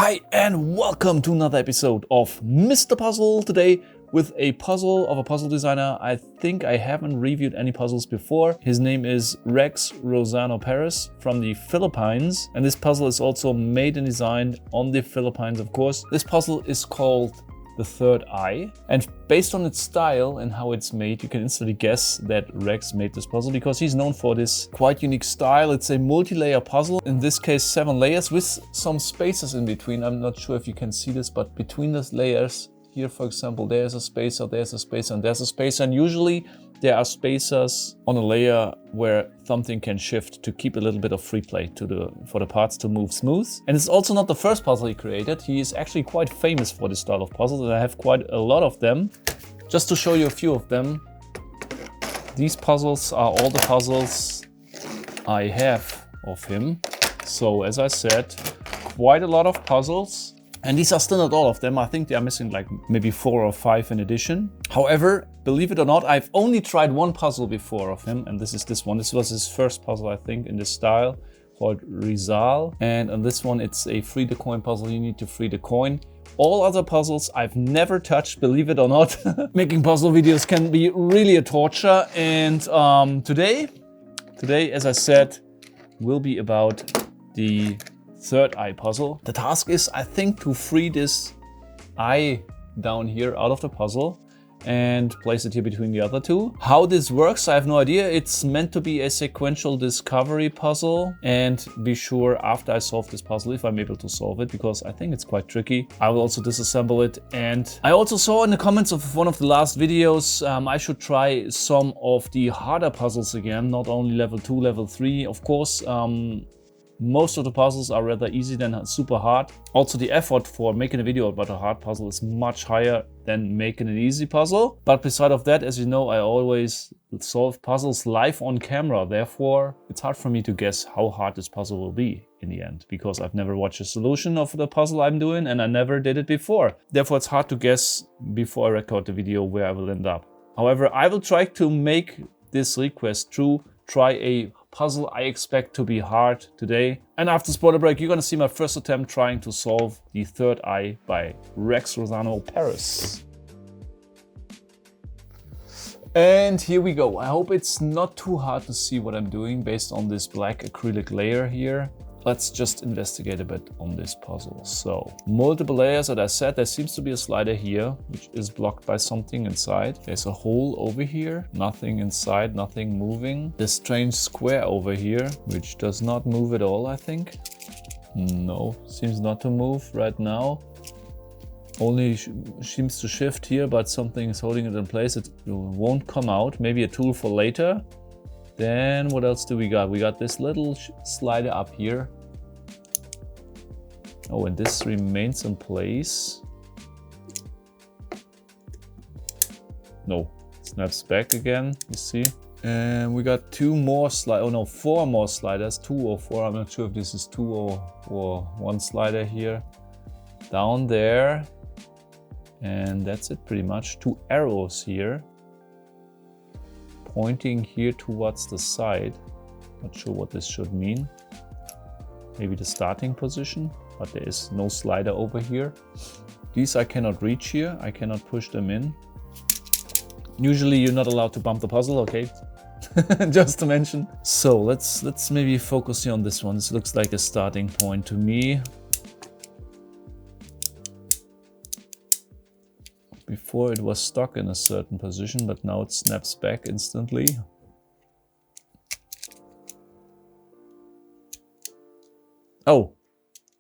Hi and welcome to another episode of Mr. Puzzle. Today with a puzzle of a puzzle designer. I think I haven't reviewed any puzzles before. His name is Rex Rosano Perez from the Philippines. And this puzzle is also made and designed on the Philippines, of course. This puzzle is called The Third Eye. And based on its style and how it's made, you can instantly guess that Rex made this puzzle because he's known for this quite unique style. It's a multi-layer puzzle, in this case 7 layers with some spaces in between. I'm not sure if you can see this, but between the layers here, for example, there's a spacer, there's a spacer, and there's a spacer. And usually there are spacers on a layer where something can shift to keep a little bit of free play for the parts to move smooth. And it's also not the first puzzle he created. He is actually quite famous for this style of puzzles, and I have quite a lot of them. Just to show you a few of them, these puzzles are all the puzzles I have of him. So as I said, quite a lot of puzzles. And these are still not all of them. I think they are missing like maybe 4 or 5 in addition. However, believe it or not, I've only tried one puzzle before of him, and this is this one. This was his first puzzle, I think, in this style, called Rizal. And on this one, it's a free the coin puzzle. You need to free the coin. All other puzzles I've never touched, believe it or not. Making puzzle videos can be really a torture. And today, as I said, will be about the third eye puzzle. The task is, I think, to free this eye down here out of the puzzle and place it here between the other two. How this works, I have no idea. It's meant to be a sequential discovery puzzle, and be sure after I solve this puzzle, if I'm able to solve it, because I think it's quite tricky, I will also disassemble it. And I also saw in the comments of one of the last videos, I should try some of the harder puzzles again, not only level 2, level 3. Of course, most of the puzzles are rather easy than super hard. Also, the effort for making a video about a hard puzzle is much higher than making an easy puzzle. But beside of that, as you know, I always solve puzzles live on camera. Therefore, it's hard for me to guess how hard this puzzle will be in the end, because I've never watched a solution of the puzzle I'm doing and I never did it before. Therefore, it's hard to guess before I record the video where I will end up. However, I will try to make this request true. Try a puzzle I expect to be hard today. And after spoiler break, you're gonna see my first attempt trying to solve The Third Eye by Rex Rosano Perez. And here we go. I hope it's not too hard to see what I'm doing based on this black acrylic layer here. Let's just investigate a bit on this puzzle. So, multiple layers, as I said. There seems to be a slider here, which is blocked by something inside. There's a hole over here, nothing inside, nothing moving. This strange square over here, which does not move at all, I think. No, seems not to move right now. Only seems to shift here, but something is holding it in place. It won't come out. Maybe a tool for later. Then what else do we got? We got this little slider up here. Oh, and this remains in place. No, snaps back again, you see. And we got 2 more sliders. Oh no, 4 more sliders. 2 or 4. I'm not sure if this is 2 or 1 slider here. Down there. And that's it pretty much. 2 arrows here, pointing here towards the side. Not sure what this should mean. Maybe the starting position, but there is no slider over here. These I cannot reach here. I cannot push them in. Usually you're not allowed to bump the puzzle, okay? Just to mention. So let's maybe focus here on this one. This looks like a starting point to me. Before it was stuck in a certain position, but now it snaps back instantly. Oh,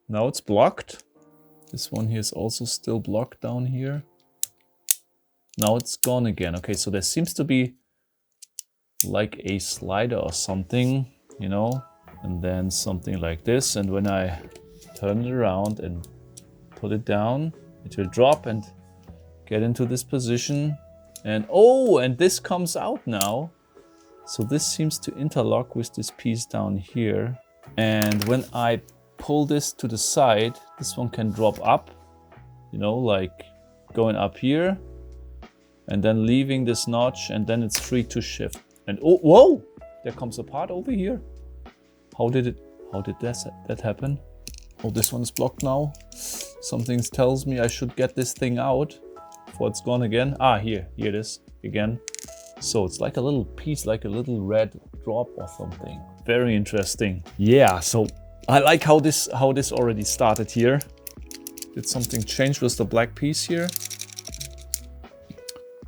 now it's blocked. This one here is also still blocked down here. Now it's gone again. Okay, so there seems to be like a slider or something, you know, and then something like this. And when I turn it around and put it down, it will drop and get into this position. And oh, and this comes out now. So this seems to interlock with this piece down here. And when I pull this to the side, this one can drop up, you know, like going up here and then leaving this notch, and then it's free to shift. And oh, whoa, there comes a part over here. How did that happen? Oh, this one is blocked now. Something tells me I should get this thing out before it's gone again. Ah, here it is again. So it's like a little piece, like a little red drop or something. Very interesting. Yeah, so I like how this already started here. Did something change with the black piece here?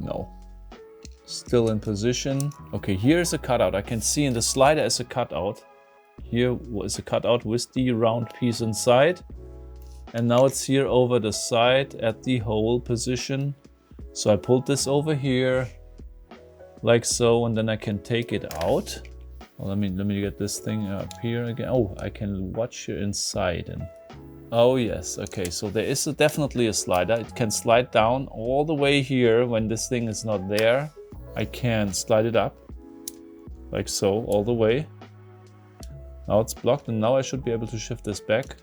No. Still in position. Okay, here's a cutout. I can see in the slider is a cutout. Here is a cutout with the round piece inside. And now it's here over the side at the hole position. So I pulled this over here like so, and then I can take it out. Well, let me get this thing up here again. Oh, I can watch here inside. And oh yes, okay, so there is definitely a slider. It can slide down all the way here when this thing is not there. I can slide it up like so all the way. Now it's blocked, and now I should be able to shift this back.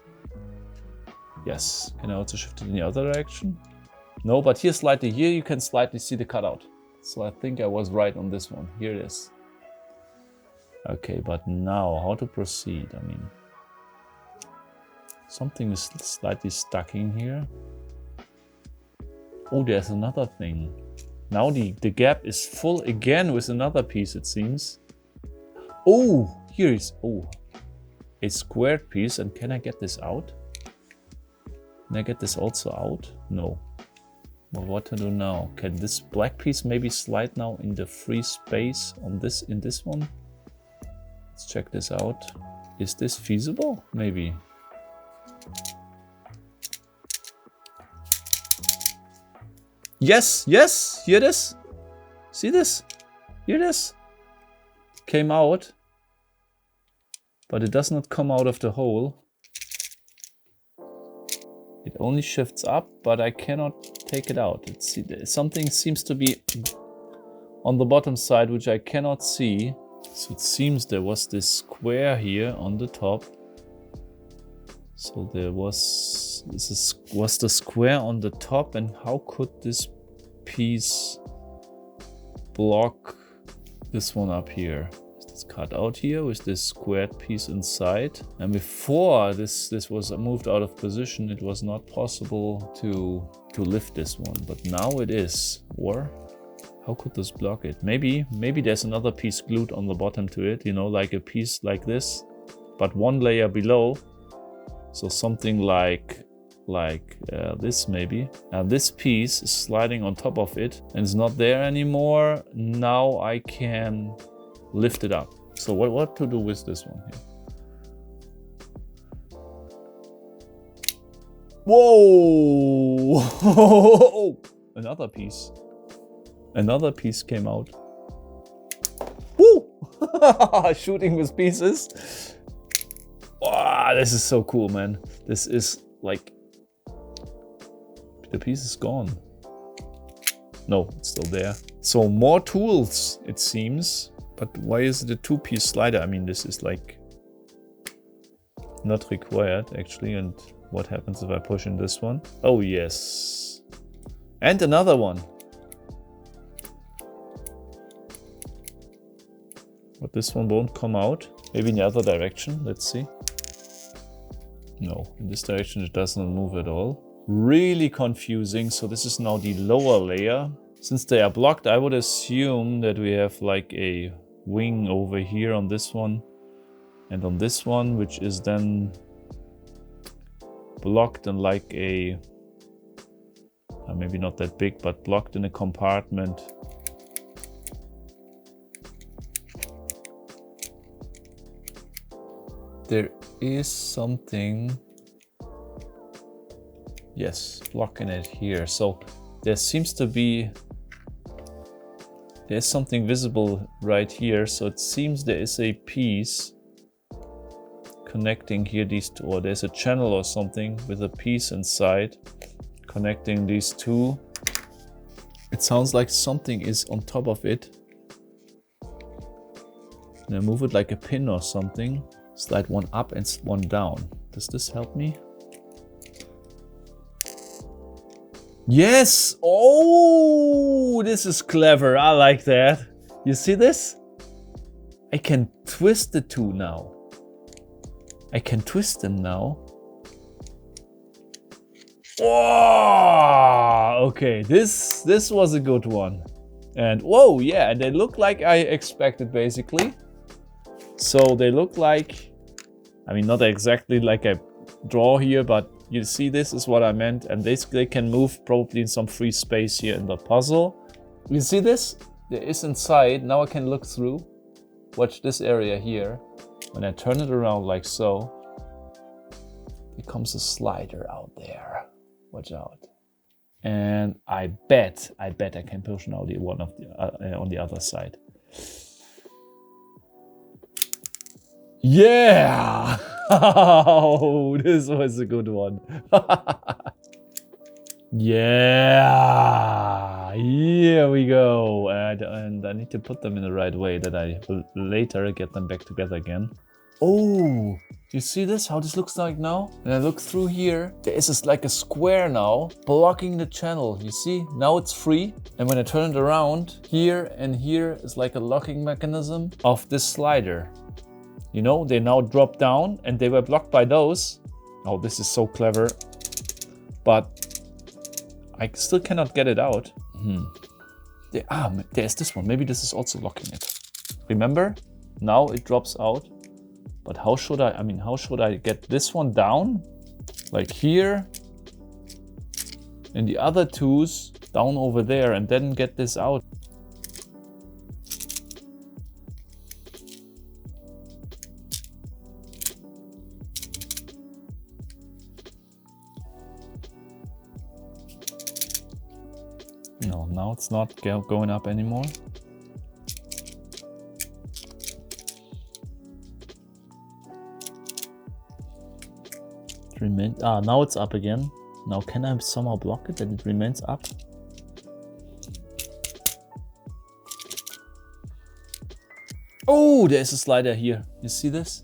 Yes, can I also shift it in the other direction? No, but here slightly, here you can slightly see the cutout. So I think I was right on this one. Here it is. Okay, but now how to proceed? I mean, something is slightly stuck in here. Oh, there's another thing. Now the gap is full again with another piece, it seems. Oh, here is, oh, a squared piece. And can I get this out? Can I get this also out? No. Well, what to do now? Can this black piece maybe slide now in the free space on this, in this one? Let's check this out. Is this feasible? Maybe. Yes, yes, here it is. See this? Here it is. Came out. But it does not come out of the hole. It only shifts up, but I cannot take it out. Something seems to be on the bottom side, which I cannot see. So it seems there was this square here on the top. So there was, was the square on the top, and how could this piece block this one up here? It's cut out here with this squared piece inside. And before this was moved out of position, it was not possible to lift this one, but now it is. Or how could this block it? Maybe there's another piece glued on the bottom to it, you know, like a piece like this, but one layer below. So something like this maybe. And this piece is sliding on top of it and it's not there anymore. Now I can lift it up. So what to do with this one here? Whoa! Another piece. Another piece came out. Woo! Shooting with pieces. Wow, this is so cool, man. This is like, the piece is gone. No, it's still there. So more tools, it seems. But why is it a two-piece slider? I mean, this is like not required actually. And what happens if I push in this one? Oh yes. And another one. But this one won't come out. Maybe in the other direction, let's see. No, in this direction it doesn't move at all. Really confusing. So this is now the lower layer. Since they are blocked, I would assume that we have like a wing over here on this one and on this one, which is then blocked in like a, maybe not that big, but blocked in a compartment. There is something, yes, blocking it here. So there seems to be, there's something visible right here. So it seems there is a piece connecting here these two, or there's a channel or something with a piece inside connecting these two. It sounds like something is on top of it. And I move it like a pin or something. Slide one up and one down. Does this help me? Yes! Oh, this is clever. I like that. You see this? I can twist the two now. I can twist them now. Oh, okay, this was a good one. And whoa, yeah, they look like I expected basically. So they look like, I mean, not exactly like I draw here, but you see, this is what I meant. And they can move probably in some free space here in the puzzle. You see this? There is inside. Now I can look through. Watch this area here. When I turn it around like so, becomes a slider out there. Watch out. And I bet I can push now the one of the on the other side. Yeah! Oh, this was a good one. Yeah! Here we go. And I need to put them in the right way that I will later get them back together again. Oh! You see this? How this looks like now? When I look through here, there is this, like a square now blocking the channel. You see? Now it's free. And when I turn it around, here and here is like a locking mechanism of this slider. You know, they now drop down and they were blocked by those. Oh, this is so clever. But I still cannot get it out. There's this one. Maybe this is also locking it. Remember? Now it drops out. But how should how should I get this one down? Like here. And the other two's down over there and then get this out. No, now it's not going up anymore. Now it's up again. Now can I somehow block it that it remains up? Oh, there's a slider here. You see this?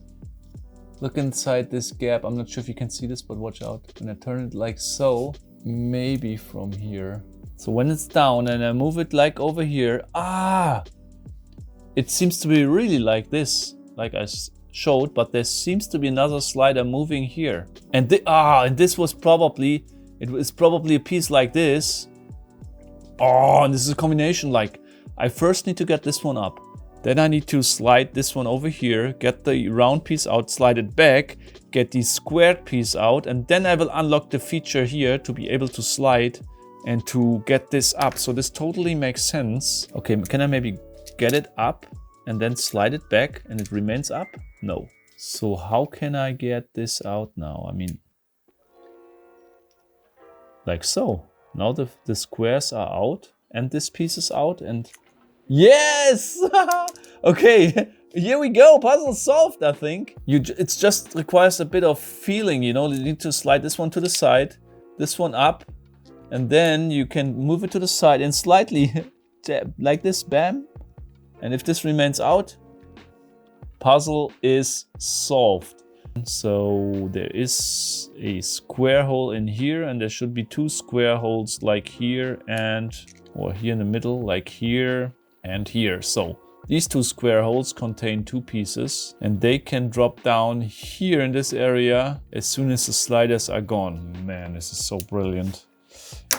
Look inside this gap. I'm not sure if you can see this, but watch out. When I turn it like so, maybe from here. So when it's down and I move it like over here, it seems to be really like this, like I showed, but there seems to be another slider moving here. And this was probably, it was probably a piece like this. Oh, and this is a combination, like I first need to get this one up. Then I need to slide this one over here, get the round piece out, slide it back, get the squared piece out, and then I will unlock the feature here to be able to slide and to get this up. So this totally makes sense. Okay, can I maybe get it up and then slide it back and it remains up? No. So how can I get this out now? I mean, like so. Now the squares are out and this piece is out and yes! Okay, here we go. Puzzle solved, I think. It just requires a bit of feeling, you know. You need to slide this one to the side, this one up, and then you can move it to the side and slightly like this, bam. And if this remains out, puzzle is solved. So there is a square hole in here and there should be two square holes like here or here in the middle, like here and here. So these two square holes contain two pieces and they can drop down here in this area as soon as the sliders are gone. Man, this is so brilliant.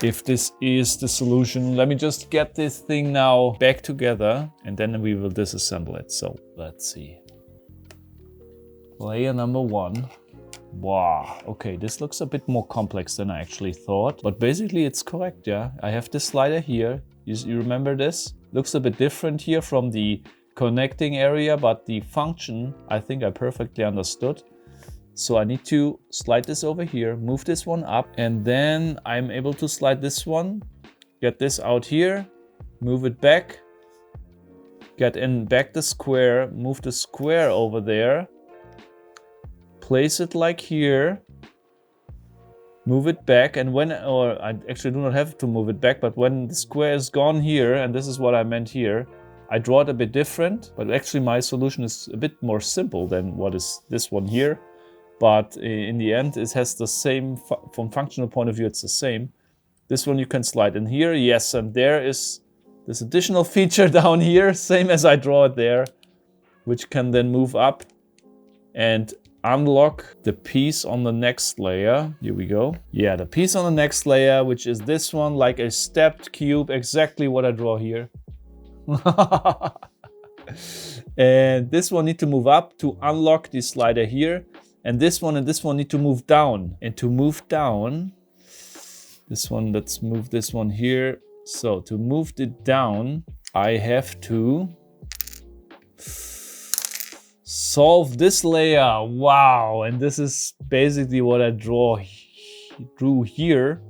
If this is the solution, let me just get this thing now back together and then we will disassemble it. So let's see. Layer number one. Wow, okay, this looks a bit more complex than I actually thought, but basically it's correct, yeah. I have this slider here. You remember this? Looks a bit different here from the connecting area, but the function I think I perfectly understood. So I need to slide this over here, move this one up, and then I'm able to slide this one, get this out here, move it back, get in back the square, move the square over there, place it like here, move it back, and or I actually do not have to move it back, but when the square is gone here, and this is what I meant here, I draw it a bit different, but actually my solution is a bit more simple than what is this one here. But in the end, it has the same, from functional point of view, it's the same. This one you can slide in here, yes, and there is this additional feature down here, same as I draw it there, which can then move up. And unlock the piece on the next layer. Here we go. Yeah, the piece on the next layer, which is this one, like a stepped cube, exactly what I draw here. And this one need to move up to unlock the slider here. And this one need to move down. And to move down, this one, let's move this one here. So to move it down, I have to solve this layer. Wow, and this is basically what I drew here.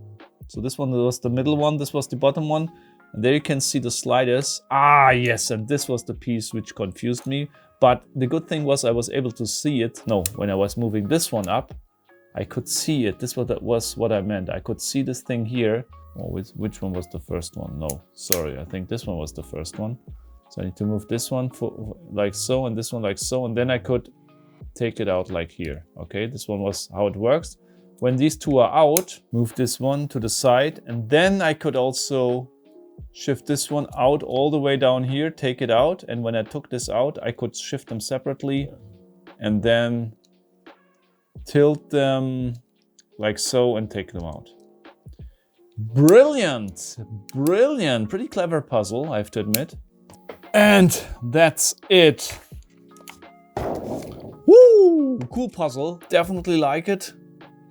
So this one was the middle one, this was the bottom one. And there you can see the sliders. Ah, yes, and this was the piece which confused me. But the good thing was I was able to see it. No, when I was moving this one up, I could see it. This was what I meant. I could see this thing here. Oh, which one was the first one? No, sorry, I think this one was the first one. So I need to move this one like so, and this one like so, and then I could take it out like here. Okay, this one was how it works. When these two are out, move this one to the side, and then I could also shift this one out all the way down here, take it out, and when I took this out, I could shift them separately and then tilt them like so and take them out. Brilliant, brilliant, pretty clever puzzle, I have to admit. And that's it. Woo! Cool puzzle, definitely like it.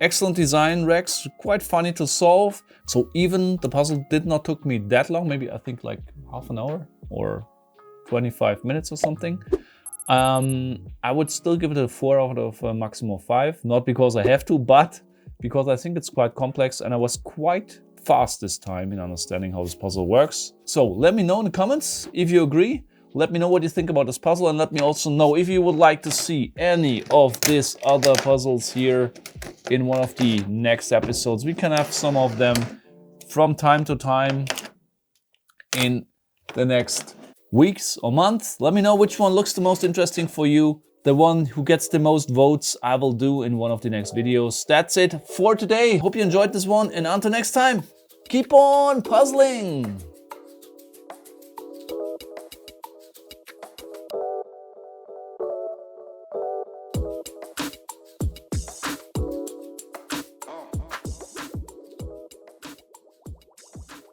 Excellent design, Rex, quite funny to solve. So even the puzzle did not took me that long, maybe I think like half an hour or 25 minutes or something. I would still give it a 4 out of a maximum 5, not because I have to, but because I think it's quite complex and I was quite fast this time in understanding how this puzzle works. So let me know in the comments if you agree. Let me know what you think about this puzzle, and let me also know if you would like to see any of these other puzzles here in one of the next episodes. We can have some of them from time to time in the next weeks or months. Let me know which one looks the most interesting for you. The one who gets the most votes I will do in one of the next videos. That's it for today. Hope you enjoyed this one, and until next time, keep on puzzling!